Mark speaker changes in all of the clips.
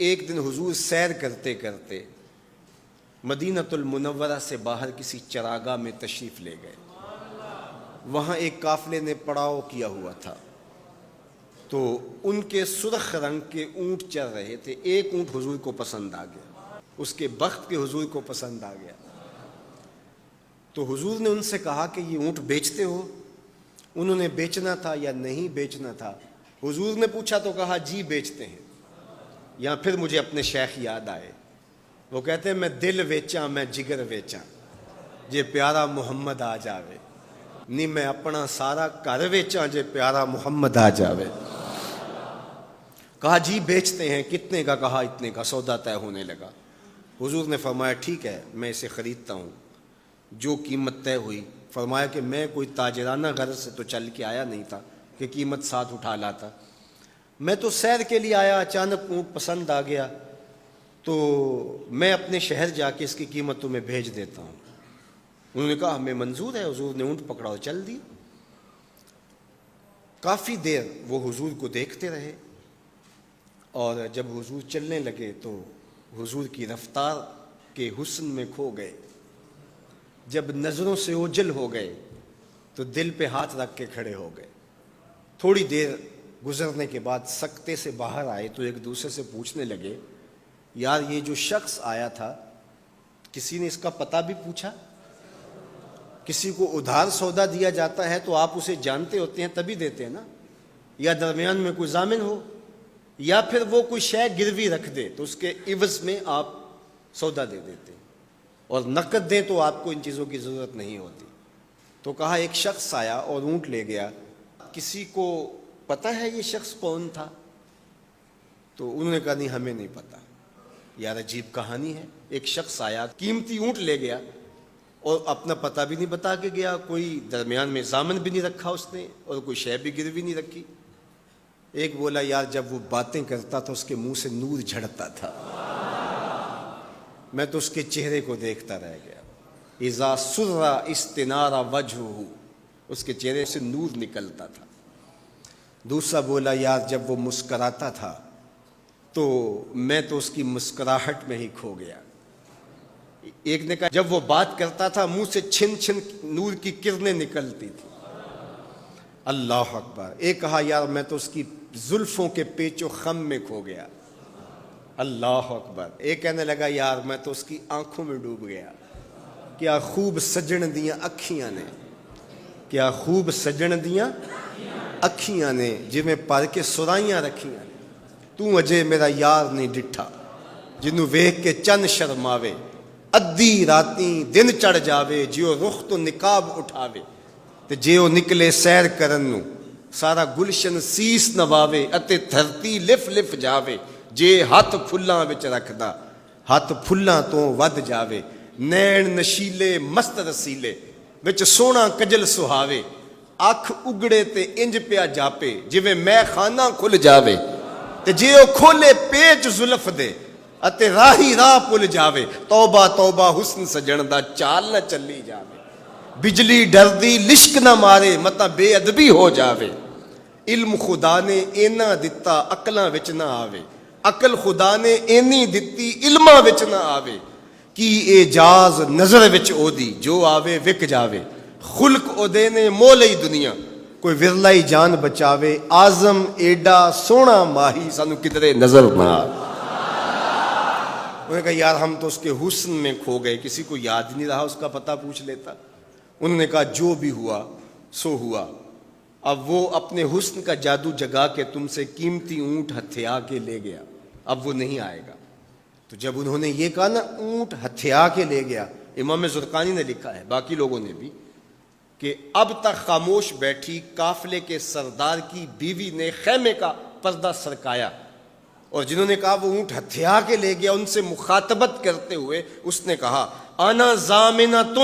Speaker 1: ایک دن حضور سیر کرتے کرتے مدینۃ المنورہ سے باہر کسی چراگاہ میں تشریف لے گئے. وہاں ایک قافلے نے پڑاؤ کیا ہوا تھا، تو ان کے سرخ رنگ کے اونٹ چل رہے تھے. ایک اونٹ حضور کو پسند آ گیا، اس کے بخت کے حضور کو پسند آ گیا. تو حضور نے ان سے کہا کہ یہ اونٹ بیچتے ہو؟ انہوں نے بیچنا تھا یا نہیں بیچنا تھا. حضور نے پوچھا تو کہا جی بیچتے ہیں. یا پھر مجھے اپنے شیخ یاد آئے، وہ کہتے ہیں میں دل ویچاں میں جگر ویچاں جے پیارا محمد آ جاوے، نہیں میں اپنا سارا گھر ویچاں جے پیارا محمد آ جاوے. کہا جی بیچتے ہیں. کتنے کا؟ کہا اتنے کا. سودا طے ہونے لگا. حضور نے فرمایا ٹھیک ہے میں اسے خریدتا ہوں. جو قیمت طے ہوئی، فرمایا کہ میں کوئی تاجرانہ غرض سے تو چل کے آیا نہیں تھا کہ قیمت ساتھ اٹھا لاتا. میں تو سیر کے لیے آیا، اچانک اونٹ پسند آ گیا تو میں اپنے شہر جا کے اس کی قیمت تمہیں بھیج دیتا ہوں. انہوں نے کہا ہمیں منظور ہے. حضور نے اونٹ پکڑا اور چل دی. کافی دیر وہ حضور کو دیکھتے رہے، اور جب حضور چلنے لگے تو حضور کی رفتار کے حسن میں کھو گئے. جب نظروں سے اوجھل ہو گئے تو دل پہ ہاتھ رکھ کے کھڑے ہو گئے. تھوڑی دیر گزرنے کے بعد سکتے سے باہر آئے تو ایک دوسرے سے پوچھنے لگے یار یہ جو شخص آیا تھا کسی نے اس کا پتہ بھی پوچھا؟ کسی کو ادھار سودا دیا جاتا ہے تو آپ اسے جانتے ہوتے ہیں تبھی دیتے ہیں نا، یا درمیان میں کوئی ضامن ہو، یا پھر وہ کوئی شے گروی رکھ دے تو اس کے عوض میں آپ سودا دے دیتے ہیں، اور نقد دیں تو آپ کو ان چیزوں کی ضرورت نہیں ہوتی. تو کہا ایک شخص آیا اور اونٹ لے گیا، کسی کو پتہ ہے یہ شخص کون تھا؟ تو انہوں نے کہا نہیں ہمیں نہیں پتہ. یار عجیب کہانی ہے، ایک شخص آیا قیمتی اونٹ لے گیا اور اپنا پتہ بھی نہیں بتا کے گیا، کوئی درمیان میں ضامن بھی نہیں رکھا اس نے، اور کوئی شے بھی گروی نہیں رکھی. ایک بولا یار جب وہ باتیں کرتا تھا اس کے منہ سے نور جھڑتا تھا، میں تو اس کے چہرے کو دیکھتا رہ گیا. اذا سر استنار وجہہ، اس کے چہرے سے نور نکلتا تھا. دوسرا بولا یار جب وہ مسکراتا تھا تو میں تو اس کی مسکراہٹ میں ہی کھو گیا. ایک نے کہا جب وہ بات کرتا تھا منہ سے چھن چھن نور کی کرنیں نکلتی تھی. اللہ اکبر. ایک کہا یار میں تو اس کی زلفوں کے پیچ و خم میں کھو گیا. اللہ اکبر. ایک کہنے لگا یار میں تو اس کی آنکھوں میں ڈوب گیا. کیا خوب سجن دیاں اکھیاں نے، کیا خوب سجن دیاں اکھیاں نے جویں پر کے سرائیاں رکھیاں نے. تو اجے میرا یار نہیں ڈٹھا جنوں ویکھ کے چن شرماوے. ادھی راتیں دن چڑھ جاوے جیو رخ تو نقاب اٹھاوے. تے جیو نکلے سیر کرن نو سارا گلشن سیس نواوے. اتے دھرتی لف لف جاوے جے ہاتھ پھلاں وچ رکھدا ہاتھ پھلاں تو ود جاوے. نین نشیلے مست رسیلے وچ سونا کجل سہاوے. اکھ اگڑے تے انج پیا جاپے جویں میں خانہ کھل جاوے. تے جے او کھولے پیچ زلف دے اتے راہی راہ پل جاوے. توبہ توبہ حسن سجن دا چال نہ چلی جاوے. بجلی ڈردی لشک نہ مارے متا بے ادبی ہو جاوے. علم خدا نے اینا دتا عقلاں وچ نہ آوے. عقل خدا نے اینی دتی علماں وچ نہ آوے. کی اعجاز نظر وچ او دی جو آوے وک جاوے. خلق او دے نے مولئی دنیا کوئی ورلائی جان بچاوے. آزم ایڈا سونا ماہی سانو کدرے نظر نہ آوے. انہوں نے کہا یار ہم تو اس کے حسن میں کھو گئے، کسی کو یاد نہیں رہا اس کا پتہ پوچھ لیتا. انہوں نے کہا جو بھی ہوا سو ہوا. اب وہ اپنے حسن کا جادو جگا کے تم سے قیمتی اونٹ ہتھیا کے لے گیا، اب وہ نہیں آئے گا. تو جب انہوں نے یہ کہا نا اونٹ ہتھیا کے لے گیا، امام زرقانی نے لکھا ہے باقی لوگوں نے بھی کہ اب تک خاموش بیٹھی قافلے کے سردار کی بیوی نے خیمے کا پردہ سرکایا، اور جنہوں نے کہا وہ اونٹ ہتھیا کے لے گیا ان سے مخاطبت کرتے ہوئے اس نے کہا انا ضامنۃ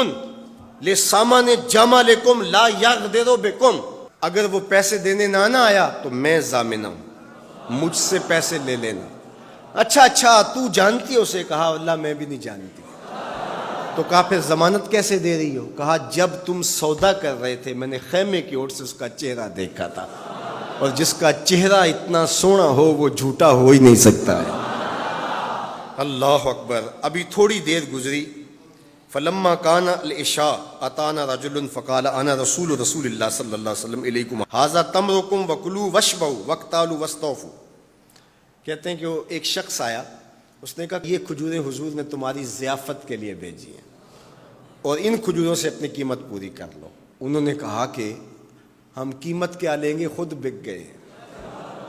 Speaker 1: لسامان جمالکم لا یغدر بکم. اگر وہ پیسے دینے نہ آیا تو میں ضامنہ ہوں، مجھ سے پیسے لے لینا. اچھا تو جانتی ہو؟ اسے کہا اللہ میں بھی نہیں جانتی. تو کہا پھر ضمانت کیسے دے رہی ہو؟ کہا جب تم سودا کر رہے تھے میں نے خیمے کی اوٹ سے اس کا چہرہ دیکھا تھا، اور جس کا چہرہ اتنا سونا ہو وہ جھوٹا ہو ہی نہیں سکتا ہے. اللہ اکبر. ابھی تھوڑی دیر گزری. فلما کان العشاء اتانا رجل فقال انا رسول اللہ صلی اللہ علیہ وسلم الیکم ھذا تمرکم وکلوا واشبعوا واقتالوا واستوفوا. کہتے ہیں کہ وہ ایک شخص آیا, اس نے کہا یہ کھجوریں حضور نے تمہاری ضیافت کے لیے بھیجی ہیں اور ان کھجوروں سے اپنی قیمت پوری کر لو. انہوں نے کہا کہ ہم قیمت کیا لیں گے, خود بک گئے,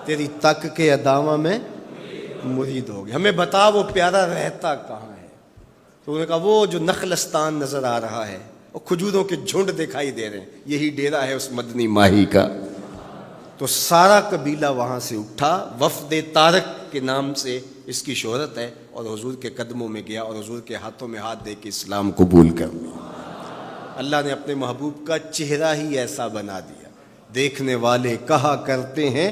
Speaker 1: تیری تک کے ادامہ میں مرید ہو گئے, ہمیں بتا وہ پیارا رہتا کہاں ہے. تو انہوں نے کہا وہ جو نخلستان نظر آ رہا ہے, اور کھجوروں کے جھنڈ دکھائی دے رہے ہیں, یہی ڈیرا ہے اس مدنی ماہی کا. تو سارا قبیلہ وہاں سے اٹھا, وفد طارق کے نام سے اس کی شہرت ہے, اور حضور کے قدموں میں گیا اور حضور کے ہاتھوں میں ہاتھ دے کے اسلام قبول کر لیا. اللہ نے اپنے محبوب کا چہرہ ہی ایسا بنا دیا, دیکھنے والے کہا کرتے ہیں